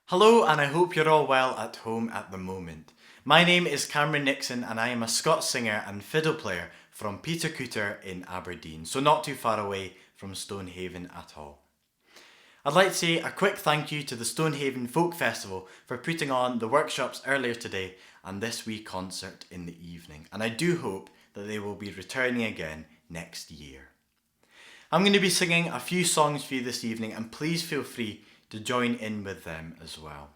Hello, and I hope you're all well at home at the moment. My name is Cameron Nixon, and I am a Scots singer and fiddle player from Peter Cooter in Aberdeen, so not too far away from Stonehaven at all. I'd like to say a quick thank you to the Stonehaven Folk Festival for putting on the workshops earlier today and this wee concert in the evening, and I do hope that they will be returning again next year. I'm going to be singing a few songs for you this evening, and please feel free to join in with them as well.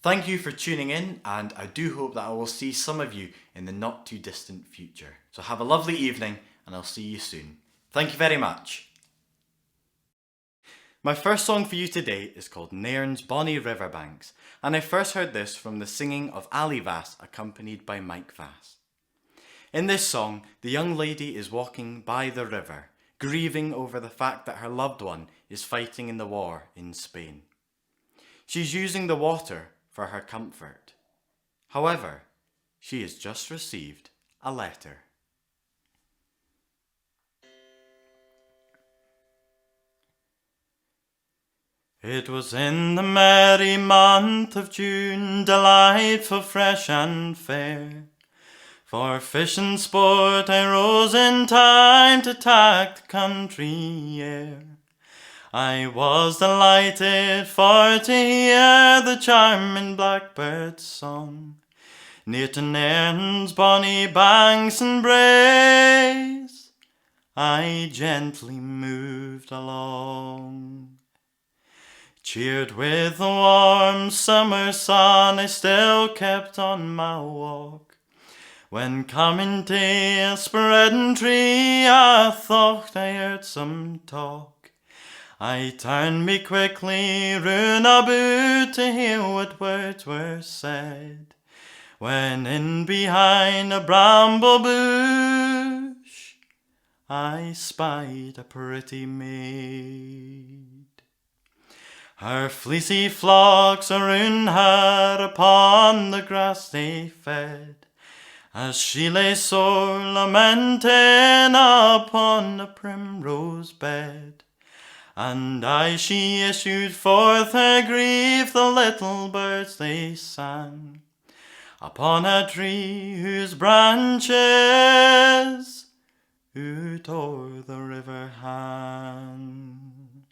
Thank you for tuning in, and I do hope that I will see some of you in the not too distant future. So have a lovely evening, and I'll see you soon. Thank you very much. My first song for you today is called Nairn's Bonny Riverbanks, and I first heard this from the singing of Ali Vass accompanied by Mike Vass. In this song, the young lady is walking by the river, grieving over the fact that her loved one is fighting in the war in Spain. She's using the water for her comfort. However, she has just received a letter. It was in the merry month of June, delightful, fresh and fair. For fish and sport I rose in time to tack the country air. I was delighted for to hear the charming blackbird's song, near to Nairn's bonny banks and braes I gently moved along. Cheered with the warm summer sun, I still kept on my walk, when coming to a spreading tree, I thought I heard some talk. I turned me quickly round about to hear what words were said, when in behind a bramble bush I spied a pretty maid. Her fleecy flocks around her upon the grass they fed, as she lay sore lamenting upon a primrose bed. And as she issued forth her grief, the little birds they sang upon a tree whose branches out o'er the river hang.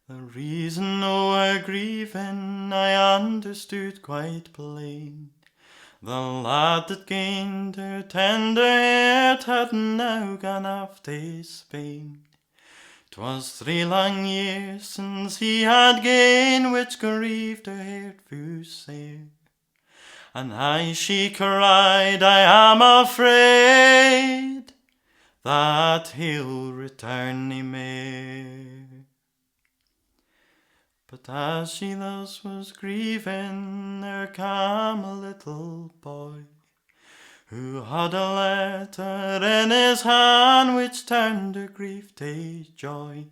The reason o' her grieving I understood quite plain. The lad that gained her tender heart had now gone off to Spain. 'Twas 3 long years since he had gained, which grieved her heart fu' sair. And as she cried, I am afraid that he'll return nae mair. But as she thus was grieving, there came a little boy, who had a letter in his hand, which turned her grief to joy.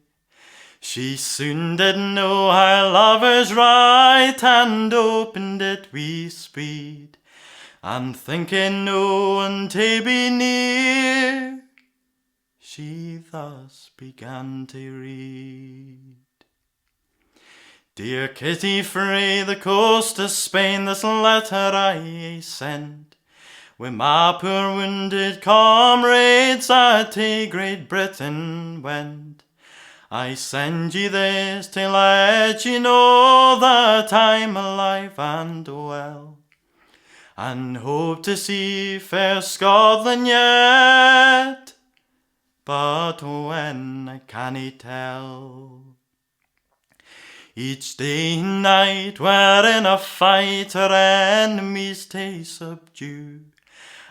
She soon did know her lover's right, and opened it wi' speed, and thinking no one to be near, she thus began to read. Dear Kitty frae the coast of Spain, this letter I send, wi' my poor wounded comrades that to Great Britain went. I send ye this to let ye know that I'm alive and well, and hope to see fair Scotland yet, but when I cannae tell. Each day and night we're in a fight, our enemies to subdue,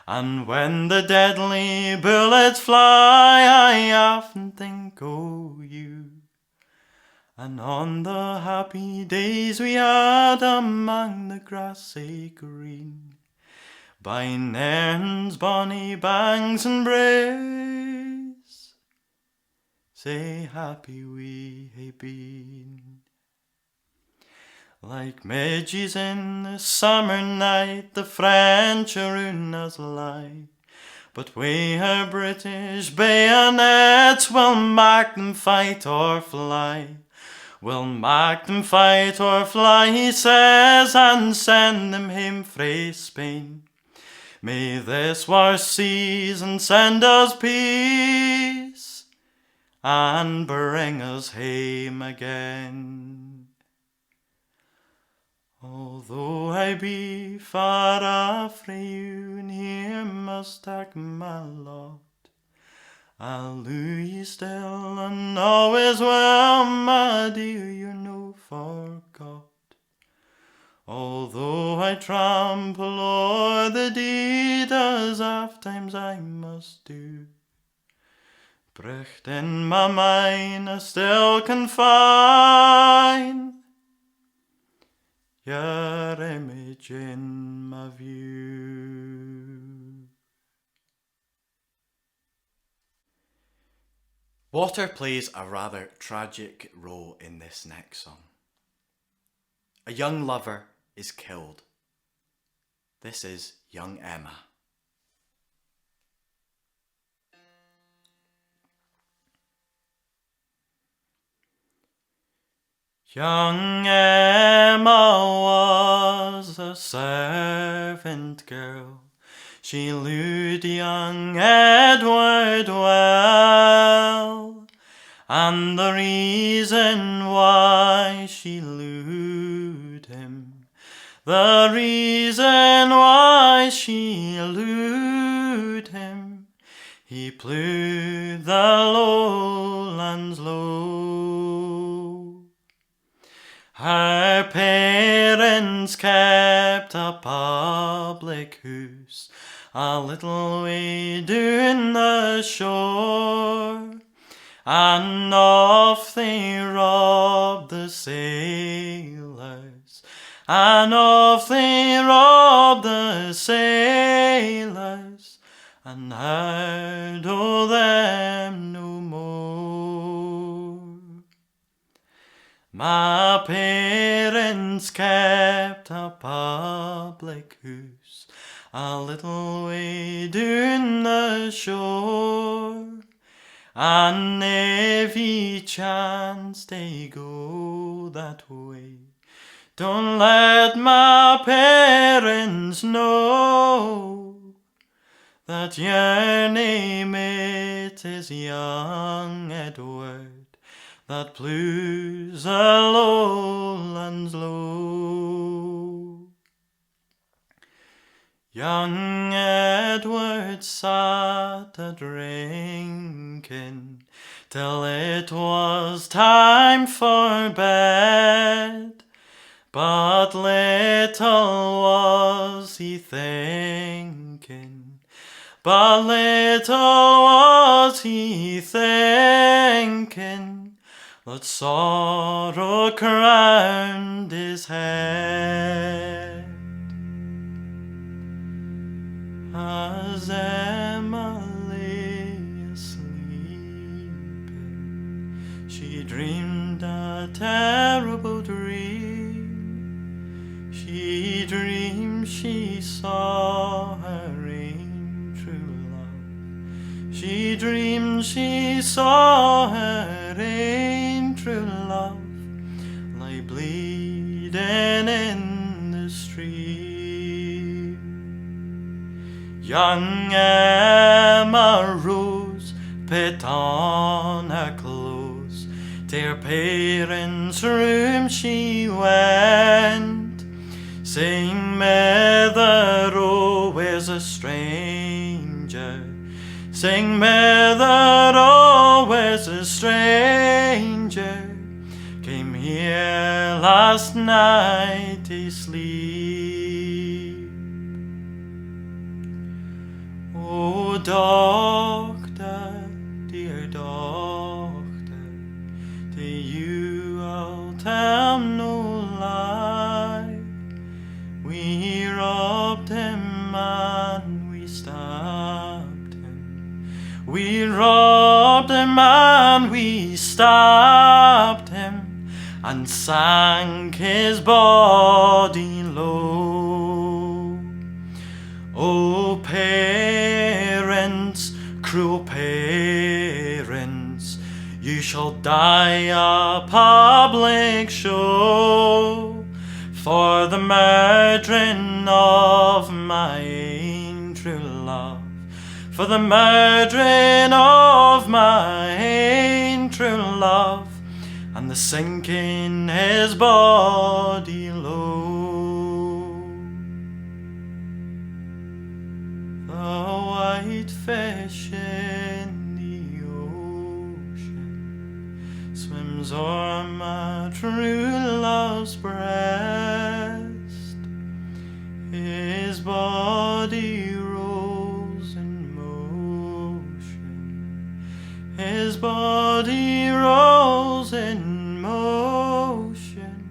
and when the deadly bullets fly, I often think o' you, and on the happy days we had among the grassy green, by Nairn's bonny banks and braes, sae happy we hae been. Like midges in the summer night, the French around us lie, but we her British bayonets will mak them fight or fly. We'll mak them fight or fly, he says, and send them hame frae Spain. May this war season send us peace and bring us hame again. Although I be far frae you, and here must tak my lot, I'll loo ye still, and all is well, my dear, you're no forgot. Although I trample o'er the deed, as oft times I must do, Brecht in my mind I still can find your image in my view. Water plays a rather tragic role in this next song. A young lover is killed. This is young Emma. Young Emma was a servant girl. She looed young Edward well, and the reason why she looed him, the reason why she looed him, he plewed the lowlands low. Her parents kept a public house a little way down the shore, and off they robbed the sailors, and off they robbed the sailors, and heard o' them no more. My parents kept a public house a little way down the shore, and if ye chance to go that way, don't let my parents know that your name it is young Edward, that plews the lowlands low. Young Edward sat a drinking till it was time for bed, but little was he thinking, but little was he thinking, that sorrow crowned his head. As Emma lay asleeping, she dreamed a terrible dream. She dreamed she saw her own true love. She dreamed she saw her own true love lie bleeding in the stream. Young Emma rose, put on her clothes, to her parents' room she went, saying, Mother, oh, where's a stranger? Saying, Mother, oh, where's a stranger? Came here last night to sleep. Oh, doctor, dear doctor, to you I'll tell no lie. We robbed him and we stabbed him. We robbed him and we stabbed him, and sank his body low. Oh, parents, cruel parents, you shall shall die a public show for the murdering of my ain true love, for the murdering of my ain true love, and the sinking his body low. The white fish in the ocean swims o'er my true love's breast. His body rolls in motion. His body rolls in motion.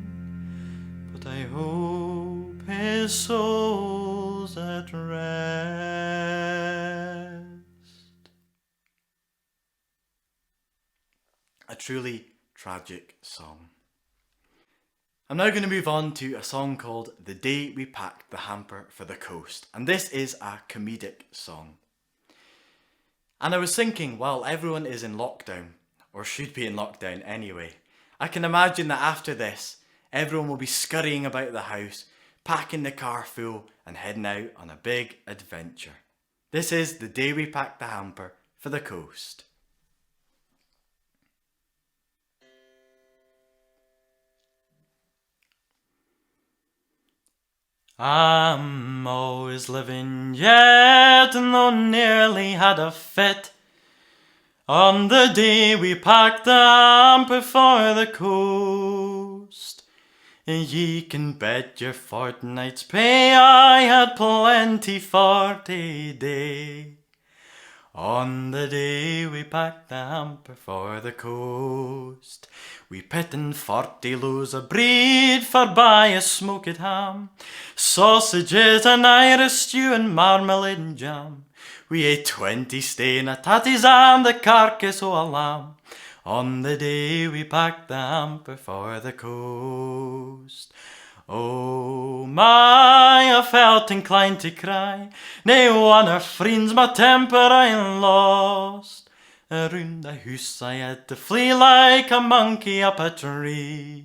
But I hope his soul's at rest. A truly tragic song. I'm now going to move on to a song called The Day We Packed the Hamper for the Coast, and this is a comedic song. And I was thinking, while everyone is in lockdown, or should be in lockdown anyway, I can imagine that after this, everyone will be scurrying about the house, packing the car full and heading out on a big adventure. This is The Day We Packed the Hamper for the Coast. I'm always living yet, and though nearly had a fit, on the day we packed the hamper for the coast. Ye can bet your fortnight's pay I had plenty for today. On the day we packed the hamper for the coast, we pittin' 40 loaves of bread for buy a smoked ham, sausages and Irish stew and marmalade and jam. We ate 20 stane of tatties and the carcass o' a lamb. On the day we packed the hamper for the coast. Oh my, I felt inclined to cry. Nae one of friends my temper I lost. Around the house I had to flee like a monkey up a tree.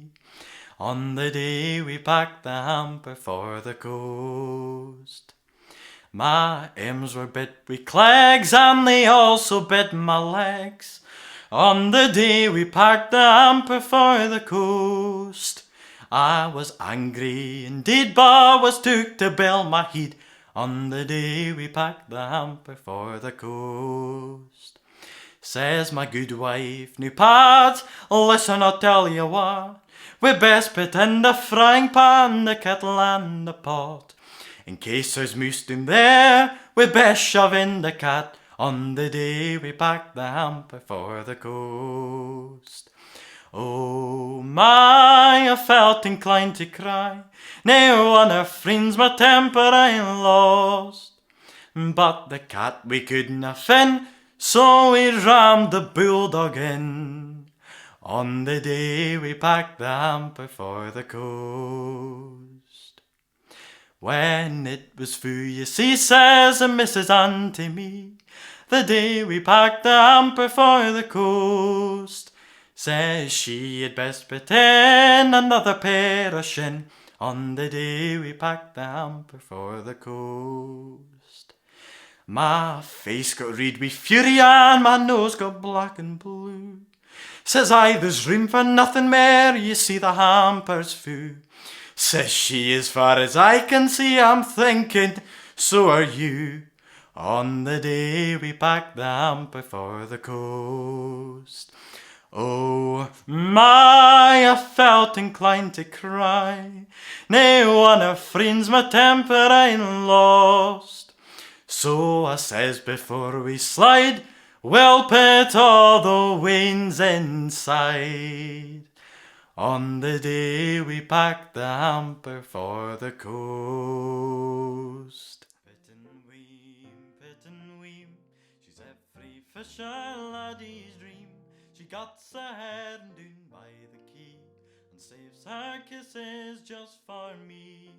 On the day we packed the hamper for the coast. My arms were bit with clegs and they also bit my legs. On the day we packed the hamper for the coast. I was angry indeed, but was took to bell my head. On the day we packed the hamper for the coast. Says my good wife, new pads, listen I'll tell you what. We best put in the frying pan, the kettle and the pot. In case there's moose down there, we best shove in the cat. On the day we packed the hamper for the coast. Oh my, I felt inclined to cry. Nae one of friends my temper I lost. But the cat we couldna fin, so we rammed the bulldog in. On the day we packed the hamper for the coast. When it was full, you see, says Mrs. Ann to me, the day we packed the hamper for the coast. Says she had best put in another pair of shin. On the day we packed the hamper for the coast. My face got red with fury and my nose got black and blue. Says I, there's room for nothing more, you see the hamper's full. Says she, as far as I can see, I'm thinking, so are you. On the day we packed the hamper for the coast. Oh my, I felt inclined to cry. Nae one of friends my temper I lost. So I says before we slide, we'll put all the wains inside. On the day we packed the hamper for the coast. Pit and weem, she's every fisher laddie's dream. She gets her hair down by the quay and saves her kisses just for me.